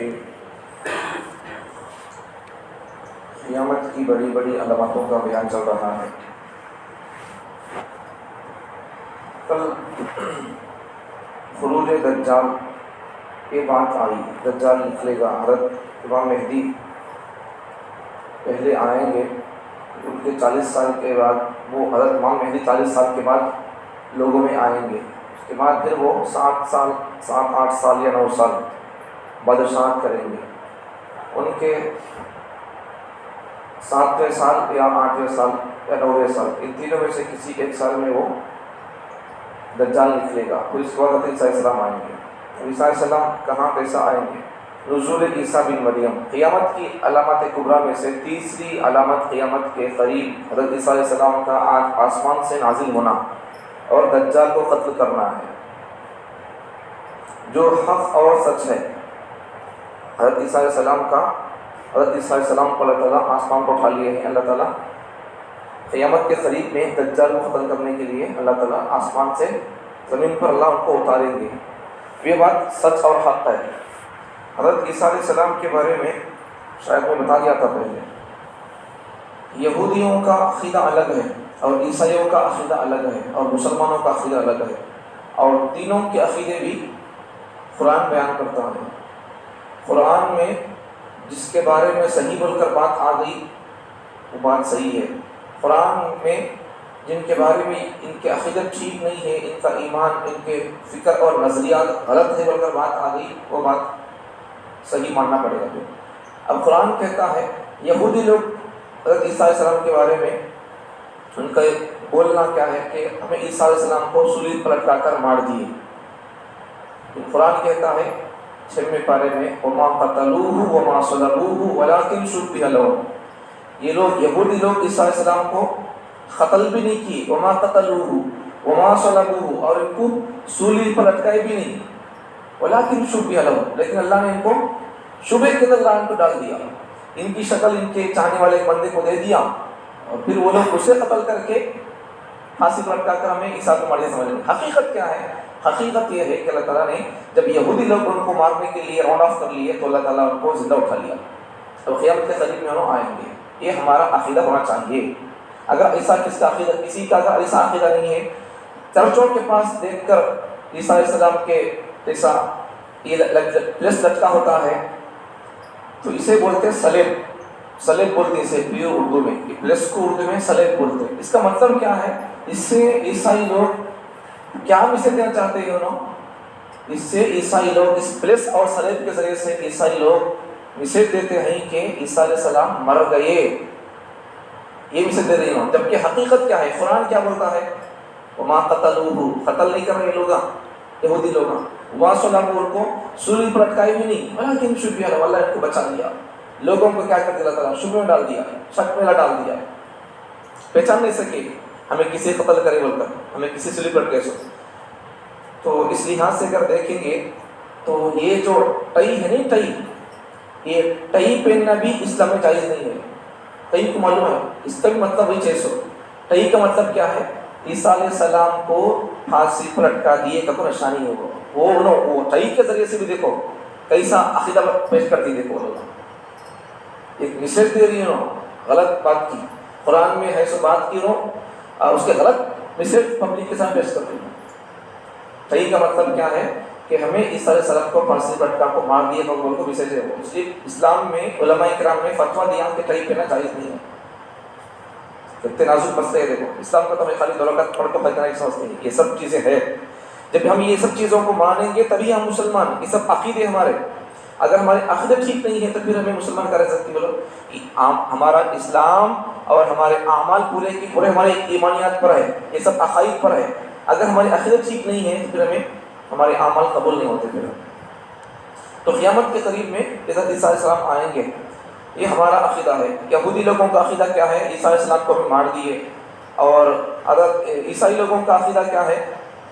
الرجیم۔ قیامت کی بڑی بڑی علامتوں کا بیان چل رہا ہے۔ کل خروج دجال یہ بات آئی، دجال نکلے گا، حضرت امام مہدی پہلے آئیں گے، ان کے 40 سال کے بعد وہ حضرت امام مہدی 40 سال کے بعد لوگوں میں آئیں گے، اس کے بعد پھر وہ 7 8 سال یا 9 سال بادشاہت کریں گے۔ ان کے 7ویں سال یا 8ویں سال یا 9ویں سال، ان تینوں میں سے کسی ایک سال میں وہ دجال نکلے گا۔ پھر اس کے بعد عیسیٰ علیہ السلام آئیں گے۔ عیسیٰ علیہ السلام کہاں کیسا آئیں گے؟ نزول عیسیٰ بن مریم، قیامت کی علامات کبریٰ میں سے تیسری علامت قیامت کے قریب حضرت عیسیٰ علیہ السلام کا آسمان سے نازل ہونا اور دجال کو قتل کرنا ہے۔ جو حق اور سچ ہے، حضرت عیسیٰ علیہ السلام کو اللہ تعالیٰ آسمان کو اٹھا لیے ہیں۔ اللہ تعالیٰ قیامت کے قریب میں دجال کو قتل کرنے کے لیے اللہ تعالیٰ آسمان سے زمین پر اللہ ان کو اتاریں گے۔ یہ بات سچ اور حق ہے۔ حضرت عیسیٰ علیہ السلام کے بارے میں شاید میں بتا دیا تھا پہلے، یہودیوں کا عقیدہ الگ ہے اور عیسائیوں کا عقیدہ الگ ہے اور مسلمانوں کا عقیدہ الگ ہے، اور تینوں کے عقیدے بھی قرآن بیان کرتا ہے۔ قرآن میں جس کے بارے میں صحیح بول کر بات آ گئی وہ بات صحیح ہے، قرآن میں جن کے بارے میں ان کے عقیدت ٹھیک نہیں ہے، ان کا ایمان، ان کے فکر اور نظریات غلط ہے بول کر بات آ گئی، وہ بات صحیح ماننا پڑے گا۔ اب قرآن کہتا ہے یہودی لوگ حضرت عیسیٰ علیہ السلام کے بارے میں ان کا بولنا کیا ہے کہ ہمیں عیسیٰ علیہ السلام کو صلیب پر لٹکا کر مار دیے۔ قرآن کہتا ہے 6ویں پارے میں وما قتلوہ وما صلبوہ ولکن شبہ لہم، یہ لوگ یہودی لوگ عیسیٰ علیہ السلام کو قتل بھی نہیں کی، وما قتلوہ وما صلبوہ، اور ان کو صلیب پر لٹکائے بھی نہیں، ولکن شبہ لہم، لیکن اللہ نے ان کو شبہ کے اندر اللہ ان کو ڈال دیا، ان کی شکل ان کے چاہنے والے ایک بندے کو دے دیا، اور پھر وہ لوگ اسے قتل کر کے پھانسی پر لٹکا کر ہمیں عیسیٰ کو ماریا سمجھ لیں۔ حقیقت کیا ہے؟ حقیقت یہ ہے کہ اللہ تعالیٰ نے جب یہودی لوگ ان کو مارنے کے لیے راؤنڈ آف کر لیے تو اللہ تعالیٰ ان کو زندہ اٹھا لیا، تو قیامت کے قریب میں انہوں آئیں گے۔ یہ ہمارا عقیدہ ہونا چاہیے۔ اگر ایسا کس کا عقیدہ، کسی کا اگر ایسا عقیدہ نہیں ہے، چرچوں کے پاس دیکھ کر عیسیٰ علیہ السلام کے ایسا یہ پلس لٹکا ہوتا ہے تو اسے بولتے سلیب، سلیب بولتے اسے پیور اردو میں، پلس کو اردو میں سلیب بولتے۔ اس کا مطلب کیا ہے؟ اس سے عیسائی لوگ کیا میسیج دینا چاہتے ہیں؟ اس سے عیسائی لوگ اس پلس اور سلیب کے ذریعے سے عیسائی لوگ میسیج دیتے ہیں کہ عیسیٰ علیہ السلام مر گئے، یہ میسیج دے رہے ہیں۔ جبکہ حقیقت کیا ہے؟ قرآن کیا بولتا ہے؟ وما قتلوہ، قتل نہیں کر رہے لوگ یہودی لوگ، وما صلبوہ، ان کو صلیب پر لٹکائے بھی نہیں، ولکن شبہ لہم، اللہ ان کو بچا لیا۔ لوگوں کو کیا کر دیا اللہ تعالیٰ؟ شبہ میں ڈال دیا، شک میں ڈال دیا، پہچان نہیں سکے ہمیں کسی قتل کرے بول کر، ہمیں کسی صلیب پر کیسے۔ تو اس لحاظ سے اگر دیکھیں گے تو یہ جو ٹئی ہے نہیں، ٹئی، یہ ٹئی پہننا بھی اسلام میں جائز نہیں ہے۔ ٹئی کو معلوم ہے اس کا بھی مطلب وہی 600۔ ٹئی کا مطلب کیا ہے؟ عیسیٰ علیہ السلام کو پھانسی پر لٹکا دیے کا کوئی نشانی ہوگا۔ وہ ٹئی کے ذریعے سے بھی دیکھو کیسا عقیدہ پیش کرتی، دیکھو لوگ ایک میسیج دے رہی ہے، غلط بات کی، قرآن میں ہے سو بات کی اور اس کے غلط میسیج پبلک کے ساتھ پیش کرتی ہے۔ ٹئی کا مطلب کیا ہے کہ ہمیں عیسیٰ علیہ السلام کو پھانسی پر لٹکا کو مار دیے تو کو میسیج ہے وہ۔ اس لیے اسلام میں علماء کرام نے فتویٰ دیا کہ ٹئی پہننا جائز نہیں ہے۔ کتنے نازک مسئلے ہیں، دیکھو اسلام کا تو ہمیں خالی دولت پڑھ کو پہچانا ہی سمجھتے ہیں، یہ سب چیزیں ہیں۔ جب ہم یہ سب چیزوں کو مانیں گے تبھی ہم مسلمان، یہ سب عقیدے ہمارے۔ اگر ہمارے عقیدے ٹھیک نہیں ہے تو پھر ہمیں مسلمان کر سکتی بولو؟ ہمارا اسلام اور ہمارے اعمال پورے کی پورے ہمارے ایمانیات پر ہے، یہ سب عقائد پر ہے۔ اگر ہماری عقیدہ ٹھیک نہیں ہے تو پھر ہمیں ہمارے اعمال قبول نہیں ہوتے۔ پھر تو قیامت کے قریب میں حضرت عیسیٰ علیہ السلام آئیں گے، یہ ہمارا عقیدہ ہے۔ یہودی لوگوں کا عقیدہ کیا ہے؟ عیسیٰ علیہ السلام کو بھی مار دیے۔ اور حضرت عیسائی لوگوں کا عقیدہ کیا ہے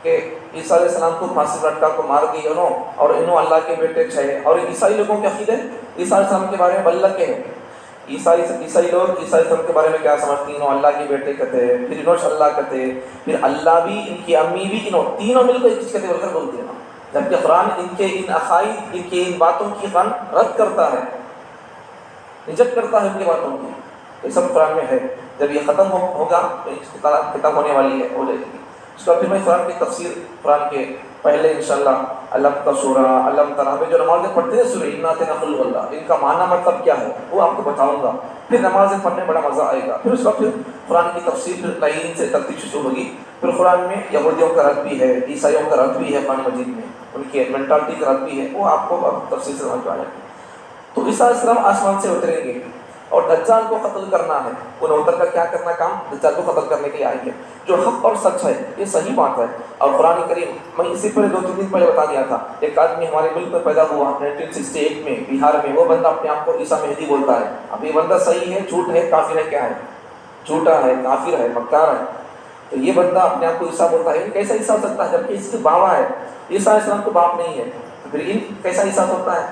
کہ عیسیٰ علیہ السلام کو پھانسی پر لٹکا کو مار دیے اور انہوں اللہ کے بیٹے تھے۔ اور عیسائی لوگوں کے عقیدے عیسیٰ علیہ السلام کے بارے میں بلّہ کے ہیں۔ عیسائی لوگ عیسیٰ علیہ السلام کے بارے میں کیا سمجھتی ہیں؟ انہوں اللہ کے بیٹے کہتے ہیں، پھر انہوں اللہ کہتے ہیں، پھر اللہ بھی، ان کی امی بھی، انہوں تینوں مل کر ایک چیز کہتے بول کر بولتے ہیں۔ جبکہ قرآن ان کے ان عقائد، ان کی ان باتوں کی رد کرتا ہے، ریجیکٹ کرتا ہے ان کی باتوں کی. یہ سب قرآن میں ہے. جب یہ ختم ہوگا تو اس کی کتاب ہونے والی ہے، ہو جائے گی. اس کا پھر میں قرآن کی تفسیر، قرآن کے پہلے انشاءاللہ علم کا سورہ، علم ترا میں جو نمازیں پڑھتے ہیں سورہ انا اعطیناک قل هو اللہ، ان کا معنی مطلب کیا ہے وہ آپ کو بتاؤں گا. پھر نمازیں پڑھنے میں بڑا مزہ آئے گا. پھر اس وقت قرآن کی تفسیر پھر لائن سے ترتیب شروع ہوگی. پھر قرآن میں یہودیوں کا رد بھی ہے، عیسائیوں کا رد بھی ہے، قرآن مجید میں ان کی مینٹالٹی کا رد بھی ہے، وہ آپ کو اب تفصیل سے سمجھ میں آئے گا. تو عیسیٰ علیہ السلام آسمان سے اتریں گے اور دجال کو قتل کرنا ہے. انہیں اتر کر کیا کرنا کام؟ دجال کو قتل کرنے کے لیے آئیں گے. جو حق اور سچ ہے یہ صحیح بات ہے. اور قرآن کریم، میں اسی پہلے 2-3 دن پہلے بتا دیا تھا، ایک آدمی ہمارے ملک میں پیدا ہوا 1968 میں بہار میں، وہ بندہ اپنے آپ کو عیسیٰ مہدی بولتا ہے. اب یہ بندہ صحیح ہے، جھوٹ ہے، کافر ہے، کیا ہے؟ جھوٹا ہے، کافر ہے، مکار ہے. تو یہ بندہ اپنے آپ کو عیسیٰ بولتا ہے. کیسا عیسیٰ ہو سکتا ہے جبکہ اس کے بابا ہے؟ عیسیٰ علیہ السلام کو باپ نہیں ہے، تو پھر ان کیسا عیسیٰ ہوتا ہے؟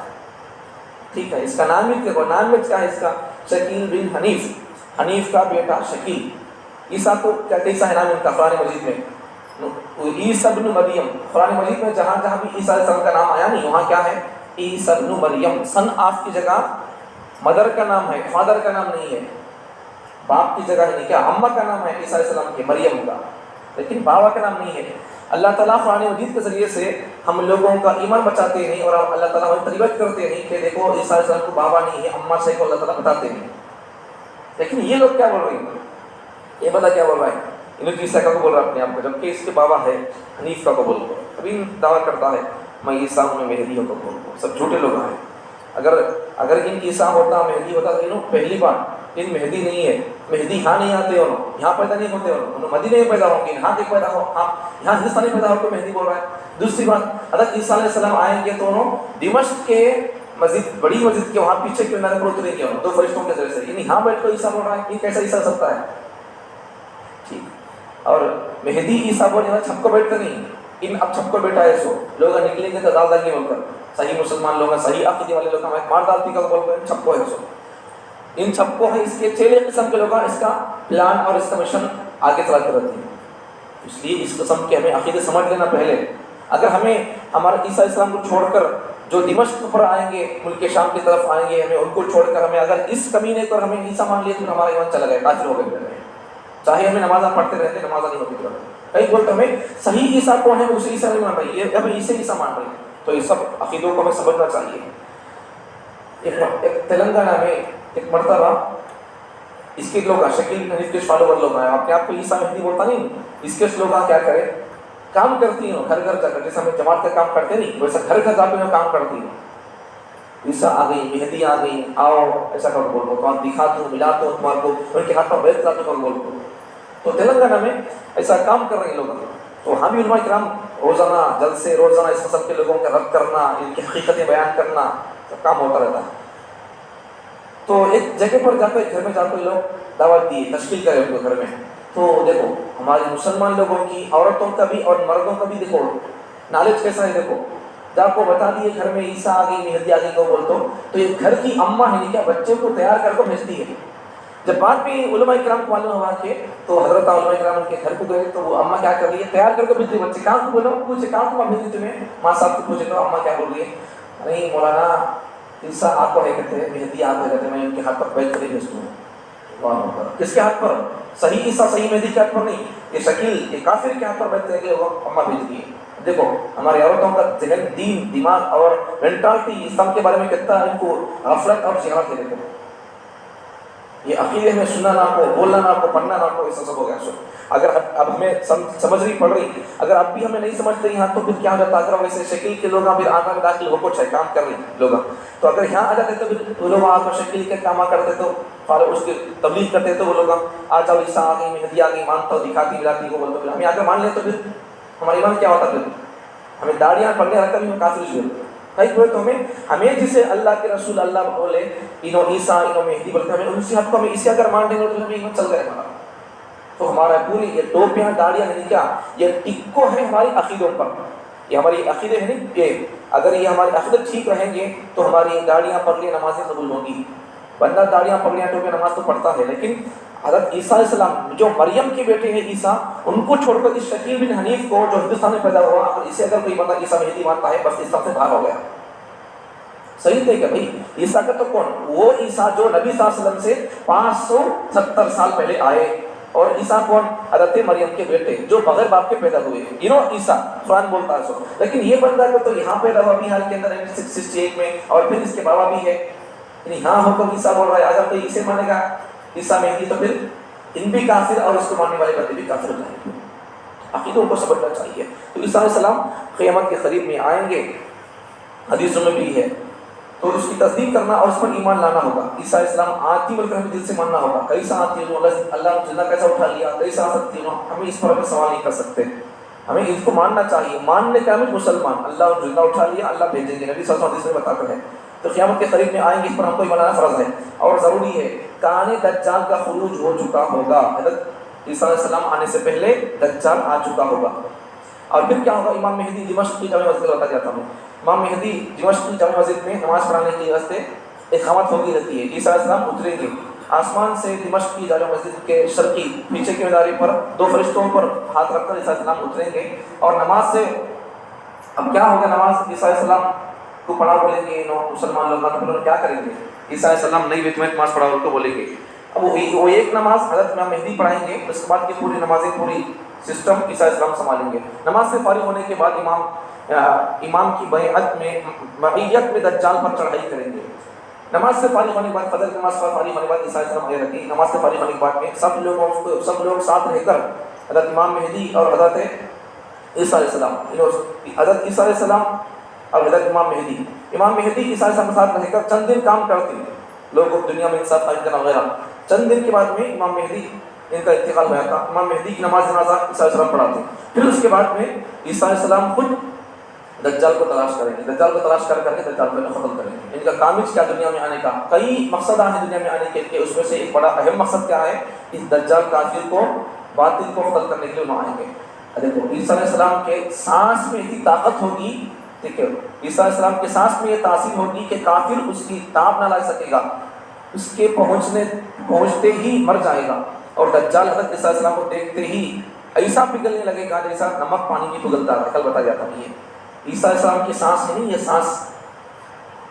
ٹھیک ہے، اس کا نام بھی دیکھو، نام میں کیا ہے اس کا؟ شکیل بن حنیف، حنیف کا بیٹا شکیل. عیسیٰ کو کیا کیسا ہے نام ان کا قرآن مجید میں؟ عیسیٰ ابن مریم. قرآن مجید میں جہاں جہاں بھی عیسیٰ علیہ السلام کا نام آیا نہیں، وہاں کیا ہے؟ عیسیٰ ابن مریم. سن آف کی جگہ مدر کا نام ہے، فادر کا نام نہیں ہے. باپ کی جگہ نہیں، کیا اماں کا نام ہے عیسیٰ علیہ السلام کے، مریم کا، لیکن بابا کا نام نہیں ہے. اللہ تعالیٰ قرآن مجید کے ذریعے سے ہم لوگوں کا ایمان بچاتے نہیں، اور اللہ تعالیٰ ہمیں تربیت کرتے نہیں کہ دیکھو عیسیٰ علیہ السلام کو بابا نہیں ہے، اماں سے کو اللہ تعالیٰ بتاتے نہیں. لیکن یہ لوگ کیا بول رہے ہیں؟ یہ بندہ کیا بول رہا ہے؟ انہیں عیسیٰ کا کو بول رہا ہے اپنے آپ کو، جبکہ اس کے بابا ہے حنیف کا کو بول رہا ہے. ابھی دعویٰ کرتا ہے میں عیسیٰ ہوں، میں مہدی ہوں کو بول رہا ہوں. سب جھوٹے لوگ ہیں. اگر ان عیسیٰ ہوتا، مہدی ہوتا تو انہوں پہلی بار ان مہدی نہیں ہے، مہدی یہاں نہیں آتے، انہوں یہاں پیدا نہیں ہوتے، انہوں مدینے میں پیدا ہوں گے، یہاں کے پیدا ہو، یہاں ہندوستانی پیدا ہو تو مہدی بول رہا ہے. دوسری بات، حضرت عیسیٰ علیہ السلام آئیں گے تو انہوں دمشق کے مسجد، بڑی مسجد کے وہاں پیچھے کیوں نہ اتریں گے 2 فرشتوں کے ذریعے سے. یہاں بیٹھ کر عیسیٰ بول رہا ہے، یہ کیسا عیسیٰ ہو سکتا ہے؟ ٹھیک. اور مہدی عیسیٰ بولے نا چھپ کو بیٹھتے نہیں. ان اب چھپ کو بیٹھا ہے، سو لوگ نکلیں گے تو ڈال دیں گے بول کر، صحیح مسلمان لوگ ہیں، صحیح عقیدے والے لوگ ہیں، مار ڈالتی کا بول کر چھپ کو ہے. سو ان چھپ کو ہے، اس کے 6 قسم کے لوگ ہیں، اس کا پلان اور اس کا مشن آگے چلاتے رہتے ہیں. اس لیے اس قسم کے ہمیں عقیدے سمجھ لینا پہلے. اگر ہمیں ہمارے عیسیٰ علیہ السلام کو چھوڑ کر جو دمشق پر آئیں گے، ملک شام کی طرف آئیں گے، ہمیں ان کو چھوڑ کر ہمیں اگر اس کمینے پر ہمیں عیسیٰ مان لیے تو ہمارا ایمان چلا گیا، کافر ہو گئے. چاہے ہمیں نمازاں پڑھتے رہتے، نمازاں نہیں ہوتی رہتے. کئی بولتے ہمیں صحیح عیسیٰ کون ہے اسے عیسیٰ نہیں مان رہی، یہ ہمیں اسے عیسیٰ مان رہی. تو یہ سب عقیدوں کو ہمیں سمجھنا چاہیے. ایک تلنگانہ میں ایک مرتبہ اس کے لوگ شکیل حنیف کے فالوور لوگ ہیں، اپنے آپ کو عیسیٰ مہدی بولتا نہیں. اس کے لوگ کیا کرے؟ کام کرتی ہیں گھر گھر جا کر، جیسے ہمیں جماعت کا کام کرتے نہیں ویسا گھر گھر جا کے کام کرتی ہیں. عیسیٰ آ گئی، مہدی آ گئی، آؤ ایسا کر بول دو، تو دکھاتا ہوں، ملاتا ہوں تمہارے کو، ان کے ہاتھ میں بیٹھ جاتا ہوں بول دو. تو تلنگانہ میں ایسا کام کر رہے ہیں لوگ. تو وہاں بھی علماء کرام روزانہ جلسے، روزانہ اس قسم کے لوگوں کا رد کرنا، ان کی حقیقتیں بیان کرنا، سب کام ہوتا رہتا ہے. تو ایک جگہ پر جا کر، گھر میں جا کر لوگ دعوت دی، تشکیل کرے ان کو گھر میں. تو دیکھو ہمارے مسلمان لوگوں کی، عورتوں کا بھی اور مردوں کا بھی دیکھو نالج کیسا ہے. دیکھو جب آپ کو بتا دیے گھر میں عیسیٰ آ گئی، مہدی آ گئی کو بول تو یہ گھر کی اماں ہے کیا بچے کو تیار کر کے بھیجتی ہے. جب بعد میں علماء کرام کو معلوم ہوا کہ تو حضرت علماء کرام ان کے گھر کو گئے تو وہ اماں کیا کر رہی ہے؟ تیار کر کے بھیج رہی. بچے کہاں کو بولو، پوچھے کہاں کو بھیج دی تمہیں؟ ماں صاحب کو پوچھے تو اماں کیا بول رہی ہے؟ نہیں مولانا عیسیٰ آپ کو ہے کہتے ہیں، مہدی آپ ہے کہتے ہیں، میں ان کے ہاتھ پر بیچ کر ہی بھیجتا ہوں. کس کے ہاتھ پر؟ صحیح عیسیٰ صحیح مہدی کے ہاتھ پر نہیں، یہ شکیل یہ کافر کے ہاتھ پر بیٹھتے ہیں کہ وہ اماں بھیج دی. دیکھو ہماری عورتوں کا ذہن، دین، دماغ اور مینٹالٹی اسلام کے بارے میں کتنا ان کو غفلت اور جہالت ہے. دیکھو یہ عقیدے میں سننا نہ کو، بولنا نہ کو، پڑھنا نہ کو، ایسا سب ہو گیا. سو اگر اب ہمیں سمجھنی پڑ رہی، اگر اب بھی ہمیں نہیں سمجھتے یہاں تو پھر کیا ہو جاتا؟ اگر ویسے شکیل کے لوگ پھر آگا میں داخل ہو کچھ ہے کام کر رہے لوگ، تو اگر یہاں آ جاتے تو پھر لوگ آ کر شکیل کے کام کرتے تو فالو اس کی تبلیغ کرتے تو وہ لوگ آ جاؤ عیسیٰ آ گئی، مہدی آ گئی، مانتا ہوں، دکھاتی ملاتی کو بولتے. ہمیں آگے مان لیں تو پھر ہمارا ایمان کیا ہوتا؟ پھر ہمیں داڑیاں پڑھنے رکھتا بھی کافر ہوئے. کئی کوئی تو ہمیں جسے اللہ کے رسول اللہ بولے، انہوں عیسیٰ انہوں مہدی بولتے، ہمیں ان سے ہم کو ہمیں اسے اگر مان دیں گے تو ہمیں ایمان چل جائے گا. تو ہمارا پوری یہ ٹوپیاں داڑیاں نہیں کیا، یہ ٹکو ہے ہماری عقیدوں پر. یہ ہماری عقیدے ہیں نہیں کہ اگر یہ ہمارے عقیدے ٹھیک رہیں گے تو ہماری داڑیاں پڑھ لی نمازیں قبول ہوں گی. بندہ داڑیاں پڑھ لیا ٹوپیاں نماز تو پڑھتا ہے، لیکن حضرت عیسیٰ علیہ السلام جو مریم کے بیٹے ہیں عیسیٰ، ان کو چھوڑ کر اس شکیل بن حنیف کو جو ہندوستان میں پیدا ہوا، اسے اگر کوئی بندہ عیسیٰ مہدی مانتا ہے بس اسلام سے باہر ہو گیا. صحیح تھے کہ بھائی عیسیٰ کا تو کون؟ وہ عیسیٰ جو نبی صلی اللہ علیہ وسلم سے 570 سال پہلے آئے. اور عیسیٰ کون؟ حضرت مریم کے بیٹے جو بغیر باپ کے پیدا ہوئے. عیسیٰ قرآن بولتا ہے سو. لیکن یہ بندہ تو یہاں پیدا ہوا بہار کے اندر 1968 میں، اور پھر اس کے بابا بھی ہے. یعنی ہاں ہو کر عیسیٰ بول رہا ہے. اگر کوئی اسے مانے گا عیسیٰ مہدی تو پھر ان بھی کافر اور اس کو ماننے والے بندے بھی کافر ہو جائیں گے. عقیدوں کو سمجھنا چاہیے. تو عیسیٰ علیہ السلام قیامت کے قریب میں آئیں گے، حدیثوں میں بھی ہے. تو اس کی تصدیق کرنا اور اس پر ایمان لانا ہوگا. عیسیٰ علیہ السلام آتی بلکہ ہمیں دل سے ماننا ہوگا. کیسا آتی ہوں اللہ نے زندہ کیسا اٹھا لیا، کیسا آ سکتی ہوں، ہمیں اس پر ہمیں سوال نہیں کر سکتے. ہمیں اس کو ماننا چاہیے. ماننے کا ہمیں مسلمان، اللہ زندہ اٹھا لیا، اللہ بھیجیں گے، نبی صلی اللہ علیہ وسلم میں بتاتے ہیں. تو قیامت کے قریب میں آئیں گے، اس پر ہم کو ایمان لانا فرض ہے اور ضروری ہے. کان دجال کا خروج ہو چکا ہوگا. حضرت عیسیٰ علیہ السلام آنے سے پہلے دجال آ چکا ہوگا. اور پھر کیا ہوگا؟ امام مہدی دمشق کی جامع مسجد بتا جاتا ہوں. امام مہدی دمشق کی جامع مسجد میں نماز پڑھانے کے واسطے اقامت ہوتی رہتی ہے. عیسیٰ علیہ السلام اتریں گے آسمان سے. دمشق کی جامع مسجد کے شرقی پیچھے کے مینارے پر 2 فرشتوں پر ہاتھ رکھ کر عیسیٰ علیہ السلام اتریں گے اور نماز سے. اب کیا ہوگا؟ نماز عیسیٰ علیہ السلام کو پڑھا بولیں گے مسلمان لوگ. مطلب کیا کریں گے؟ عیسیٰ علیہ السلام نئی بیت میں نماز پڑھا کو بولیں گے. اب وہ ایک نماز حضرت امام مہدی پڑھائیں گے. اس کے بعد کی پوری نمازیں، پوری سسٹم عیسیٰ علیہ السلام سنبھالیں گے. نماز سے فارغ ہونے کے بعد امام کی بیعت میں معیت میں دجال پر چڑھائی کریں گے. نماز سے فارغ ہونے کے بعد، فجر کی نماز سے فارغ ہونے کے بعد عیسیٰ علیہ السلام آئے رکھی. نماز سے فارغ ہونے کے بعد میں سب لوگ ساتھ رہ کر حضرت امام مہدی اور حضرت عیسیٰ علیہ السلام، حضرت عیسیٰ علیہ السلام اور حضرت امام مہدی عیسیٰ علیہ السلام کے ساتھ رہ کر چند دن کام کرتے ہیں، لوگوں کو دنیا میں انصاف قائم کرنا وغیرہ. چند دن کے بعد میں امام مہدی ان کا انتقال ہوا تھا. امام مہدی کی نماز جنازہ عیسیٰ علیہ السلام پڑھاتے. پھر اس کے بعد میں عیسیٰ علیہ السلام خود دجال کو تلاش کریں گے. دجال کو تلاش کر کے دجال کو ختم کریں گے. ان کا کام کیا؟ دنیا میں آنے کا کئی مقصد ہیں دنیا میں آنے کے. اس میں سے ایک بڑا اہم مقصد کیا ہے؟ اس دجال کافر کو، باطل کو ختم کرنے کے لیے وہاں آئیں گے. دیکھو عیسیٰ علیہ السلام کے سانس میں اتنی طاقت ہوگی، ٹھیک ہے، عیسیٰ علیہ السلام کے سانس میں یہ تاثیر ہوگی کہ کافر اس کی تاب نہ لا سکے گا، اس کے پہنچتے ہی مر جائے گا. اور دجال حضرت عیسیٰ علیہ السلام کو دیکھتے ہی ایسا پگھلنے لگے گا جیسا نمک پانی میں پگھلتا ہے. کل بتا جاتا ہوں. یہ عیسیٰ علیہ السلام کی سانس ہے نہیں، یہ سانس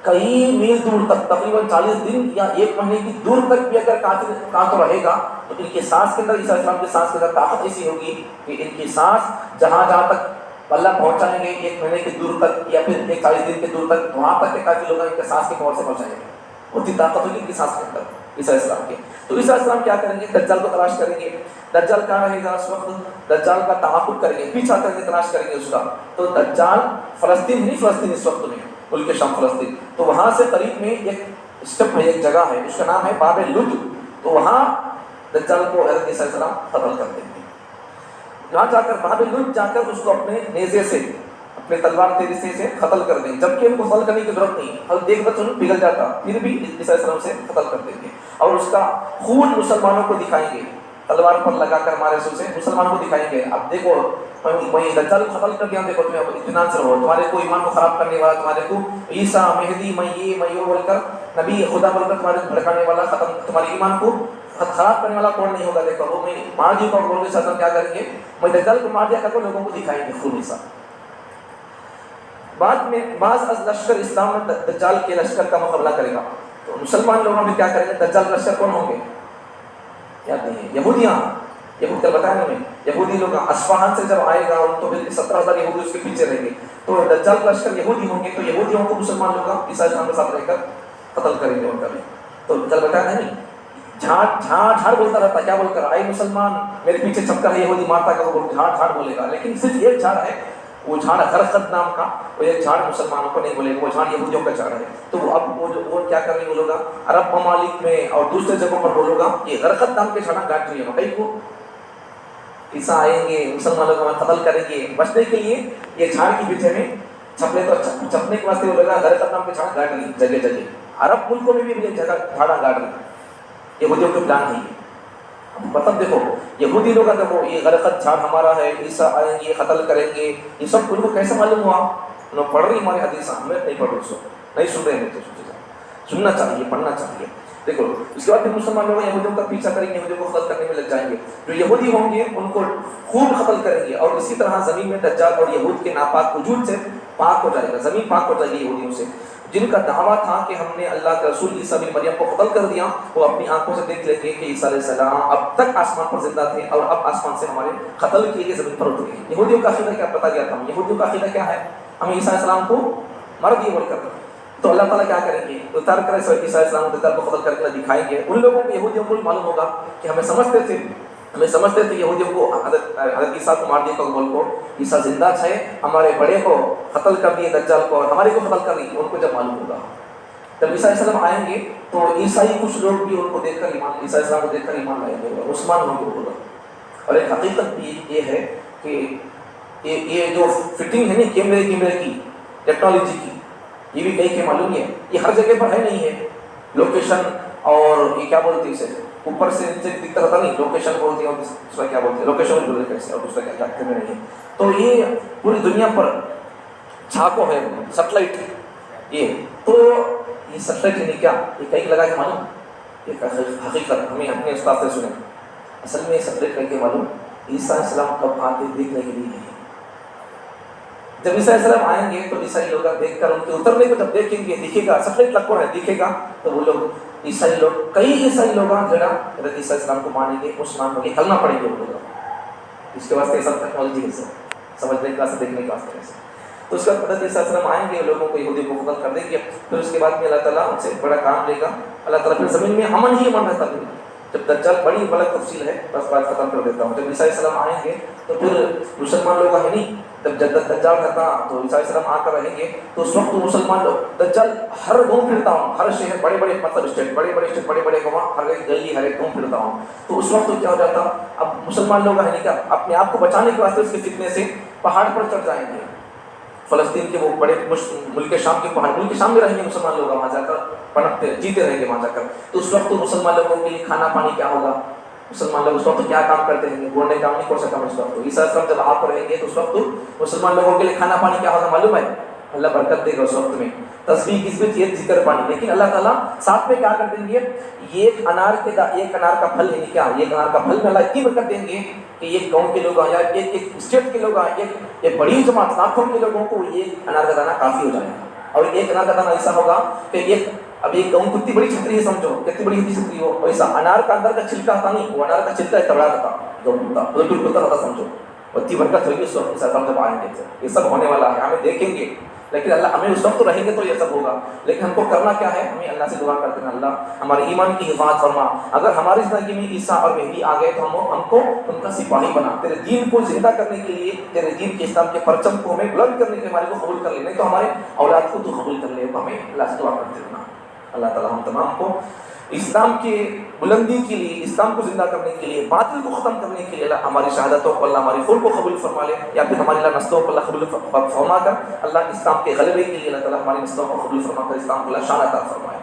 کئی میل دور تک، تقریباً 40 دن یا 1 مہینے کی دور تک بھی اگر کانٹ رہے گا تو ان کے سانس کے اندر، عیسیٰ علیہ السلام کی سانس کے اندر طاقت ایسی ہوگی کہ ان کی سانس جہاں تک اللہ پہنچائیں گے 1 مہینے کی دور تک یا پھر 40 دن کے دور تک، وہاں تک کے کافی لوگ ان کے سانس کے پاور سے پہنچائیں گے. اتنی طاقت ہوگی ان کی سانس کے اندر عیسیٰ علیہ السلام کے. تو عیسیٰ علیہ السلام کیا کریں گے؟ دجال کو تلاش کریں گے. دجال کہاں رہے گا اس وقت؟ دجال کا تعاقب کریں گے، پیچھا کریں گے، تلاش کریں گے اس کا. تو دجال فلسطین نہیں، فلسطین اس وقت میں ملک شام فلسطین، تو وہاں سے قریب میں ایک اسٹیپ ہے، ایک جگہ ہے، اس کا نام ہے باب لد. تو وہاں دجال کو حضرت عیسیٰ علیہ السلام قتل کر دیں گے. وہاں جا کر باب لد جا کر اس کو اپنے نیزے سے، اپنے تلوار تیزی سے قتل کر دیں گے. جبکہ ان کو قتل کرنے کی ضرورت نہیں، ہم دیکھ کر تو پگھل جاتا، پھر بھی عیسیٰ علیہ السلام سے قتل کر دیں گے. اور اس کا خون مسلمانوں کو دکھائیں گے، تلوار پر لگا کر مارے سے مسلمانوں کو دکھائیں گے. اب دیکھو وہی دجال کو قتل کر دیا، دیکھو تمہیں اطمینان سے رہو، تمہارے کو ایمان کو خراب کرنے والا، تمہارے کو عیسیٰ مہدی میں یہ بول کر نبی خدا بول کر تمہارے بھڑکانے والا، ختم تمہارے ایمان کو خراب کرنے والا کون نہیں ہوگا. دیکھو وہ میں مار دی کو بول کے ساتھ کیا کریں گے؟ میں دجال کو مار دیا کر لوگوں کو دکھائیں گے خون عیسیٰ. بعد میں بعض از لشکر اسلام میں دجال کے لشکر کا مقابلہ کرے گا. تو مسلمان لوگوں میں کیا کریں گے؟ دجال کا لشکر کون ہوں گے؟ یاد نہیں ہے، یہودیاں. یہود کل بتایا ہمیں، یہودی لوگ اصفہان سے جب آئے گا تو پھر 17,000 یہودی اس کے پیچھے رہیں گے. تو دجال کا لشکر یہودی ہوں گے، تو یہودیوں کو مسلمان لوگ عیسیٰ السلام کے ساتھ رہ کر قتل کریں گے ان کا بھی. تو کل بتایا نہیں، جھاڑ بولتا رہتا، کیا بول کر؟ آئے مسلمان میرے پیچھے چھپ کر یہودی مارتا کر، وہ جھاڑ بولے گا. لیکن صرف ایک جھاڑ ہے، وہ جھاڑ غرقد نام کا، وہ ایک جھاڑ مسلمانوں کو نہیں بولے گا، وہ جھاڑ یہودیوں کا جھاڑ ہے. تو اب وہ کیا کریں گے؟ وہ لوگ عرب ممالک میں اور دوسرے جگہوں پر بولوں گا یہ غرقد نام کے جھاڑا کاٹ رہی ہے مکئی کو. عیسیٰ آئیں گے، مسلمانوں کو قتل کریں گے، بچنے کے لیے یہ جھاڑ کی پیچھے میں چھپنے کے واسطے وہ لوگ غرقد نام کے جھاڑ کاٹ رہی جگہ جگہ. عرب ملکوں میں بھی یہ جگہ جھاڑا کاٹ رہی ہے، یہودیوں کے پلان نہیں ہے. مطلب دیکھو یہودی لوگ دیکھو یہ غرقد جھاڑ ہمارا ہے، عیسیٰ آئیں گے قتل کریں گے، یہ سب ان کو کیسے معلوم ہوا؟ انہوں پڑھ رہی ہمارے حدیث، ہمیں نہیں پڑھ رہی، نہیں سن رہے ہیں. تو سننا چاہیے، پڑھنا چاہیے. دیکھو اس کے بعد پھر مسلمان لوگ یہودیوں کا پیچھا کریں گے، یہودیوں کو قتل کرنے میں لگ جائیں گے. جو یہودی ہوں گے ان کو خوب قتل کریں گے، اور اسی طرح زمین میں دجال اور یہود کے ناپاک وجود سے پاک ہو جائے گا، زمین پاک ہو جائے گی یہودیوں سے. جن کا دعویٰ تھا کہ ہم نے اللہ کے رسول عیسیٰ بن مریم کو قتل کر دیا، وہ اپنی آنکھوں سے دیکھ لیں گے کہ عیسیٰ علیہ السلام اب تک آسمان پر زندہ تھے اور اب آسمان سے ہمارے قتل کیے گئے زمین پر اتر گئے. یہودیوں کا عقیدہ کیا پتا گیا تھا، یہودیوں کا عقیدہ کیا ہے، ہم عیسیٰ علیہ السلام کو مر دیے بول کر. تو اللہ تعالیٰ کیا کریں گے، اتار کر عیسیٰ علیہ السلام کو قتل کر کے دکھائیں گے. ان لوگوں کو یہودیوں کو معلوم ہوگا کہ ہمیں سمجھتے تھے یہودیوں کو حضرت عیسیٰ کو مار دیا بول کو عیسیٰ زندہ ہے، ہمارے بڑے کو قتل کر دیے دجال کو، اور ہمارے کو قتل کر دی. ان کو جب معلوم ہوگا جب عیسیٰ علیہ السلام آئیں گے تو عیسائی کچھ لوگ بھی ان کو دیکھ کر ایمان، عیسیٰ علیہ السلام کو دیکھ کر ایمان لائیں گے، عثمان ہوں گے ہوگا. اور ایک حقیقت بھی یہ ہے کہ یہ جو فٹنگ ہے نا کیمرے کی ٹیکنالوجی کی، یہ بھی کہیں کہ معلوم ہے یہ ہر جگہ پر ہے نہیں ہے. لوکیشن اور یہ کیا بولتے ہیں اسے، اوپر سے نیچے دکھتا رہتا نہیں، لوکیشن بولتے ہیں اور دوسرا کیا بولتے ہیں، لوکیشن بولتے ہیں کیسے، اور دوسرا کیا کہتے ہیں نہیں. تو یہ پوری دنیا پر چھاپو ہے سیٹلائٹ. یہ تو یہ سیٹلائٹ ہے کیا، یہ کہیں لگا کے معلوم، یہ حقیقت ہمیں اپنے استاد سے سنیں. اصل میں یہ سیٹلائٹ کہیں کے معلوم عیسیٰ علیہ السلام کب آتے دیکھنے کے لیے ہے. جب عیسیٰ علیہ السلام آئیں گے تو عیسائی لوگ دیکھ کر ان کے اترنے کو جب دیکھیں گے، دکھے گا سیٹلائٹ لگ ہے دکھے گا، تو وہ لوگ عیسائی لوگ کئی عیسائی لوگ جڑا حضرت عیسیٰ علیہ السلام کو مانیں گے، مسلمان ہو کے کلمہ پڑھیں گے. وہ لوگ اس کے واسطے سب ٹیکنالوجی ہے، سمجھنے کا دیکھنے کا واسطے. تو اس کے بعد حضرت عیسیٰ علیہ السلام آئیں گے، لوگوں کو یہودی کو قتل کر دیں گے. پھر اس کے بعد میں اللہ تعالیٰ ان سے بڑا کام لے گا. اللہ تعالیٰ پھر زمین میں امن ہی امن رہتا ہے. جب دجال بڑی بڑا تفصیل ہے، بس بات ختم کر دیتا ہوں. جب عیسیٰ علیہ السلام آئیں گے تو پھر مسلمان لوگ ہے نہیں، جب دجال رہتا تو عیسیٰ علیہ السلام آ کر رہیں گے تو اس وقت مسلمان لوگ دجال ہر گھوم پھرتا ہوں، ہر شہر بڑے بڑے مطلب اسٹیٹ بڑے بڑے گاؤں، ہر ایک گلی ہر ایک گھوم پھرتا ہوں. تو اس وقت کیا ہو جاتا، اب مسلمان لوگ ہے نہیں کیا اپنے آپ کو بچانے کے واسطے اس کے فتنے سے پہاڑ پر چڑھ جائیں گے. فلسطین کے وہ بڑے ملک شام کے پہاڑ، ملک شام میں رہیں گے مسلمان لوگ، وہاں جا کر پنپتے جیتے رہیں گے وہاں جا کر. تو اس وقت مسلمان لوگوں کے لیے کھانا پانی کیا ہوگا، مسلمان لوگ اس وقت کیا کام کرتے ہیں، گھوڑنے کام نہیں کر سکتا اس وقت. عیسیٰ علیہ السلام جب آپ رہیں گے تو اس وقت مسلمان لوگوں کے لیے کھانا پانی کیا ہوگا معلوم ہے، اللہ برکت دے گا اس وقت میں، تسبیح کسبت یہ ذکر پانی. لیکن اللہ تعالیٰ ساتھ میں کیا کر دیں گے، ایک انار کا پھل ہے کیا، ایک انار کا پھل میں اللہ اتنی برکت دیں گے کہ ایک گاؤں کے لوگ یا ایک اسٹیٹ کے لوگ، ایک بڑی جماعت لاکھوں کے لوگوں کو ایک انار کا دانہ کافی ہو جائے گا. اور ایک انار کا دانہ ایسا ہوگا کہ اب ایک گاؤں کتنی بڑی چھتری ہے سمجھو، کتنی بڑی چھتری ہو، ویسا انار کا اندر کا چھلکا تھا نہیں، وہ انار کا چھلکا اتنا بڑا تھا، بالکل کتا تھا سمجھو. اتنی برکت ہوگی اس وقت جب آئیں گے. یہ سب ہونے والا ہے، ہمیں دیکھیں گے، لیکن اللہ ہمیں اس وقت تو رہیں گے تو یہ سب ہوگا. لیکن ہم کو کرنا کیا ہے، ہمیں اللہ سے دعا کرتے ہیں اللہ ہمارے ایمان کی حفاظت فرما. اگر ہماری زندگی میں عیسیٰ اور مہدی آ گئے تو ہم کو ان کا سپاہی بنا، تیرے دین کو زندہ کرنے کے لیے، تیرے دین کے اسلام کے پرچم کو ہمیں بلند کرنے کے ہمارے کو قبول کر لے، نہیں تو ہمارے اولاد کو تو قبول کر لے. تو ہمیں اللہ سے دعا کرتے رہنا. اللہ تعالیٰ ہم تمام کو اسلام کی بلندی کے لیے، اسلام کو زندہ کرنے کے لیے، باطل کو ختم کرنے کے لیے اللہ ہماری شہادتوں کو، اللہ ہماری خون کو قبول فرما لے، یا پھر ہماری اللہ نسلوں کو اللہ قبول فرما کر اللہ اسلام کے غلبے کے لیے اللہ تعالیٰ ہماری نسلوں کو قبول فرما کر اسلام کو اللہ شان عطا فرمائے.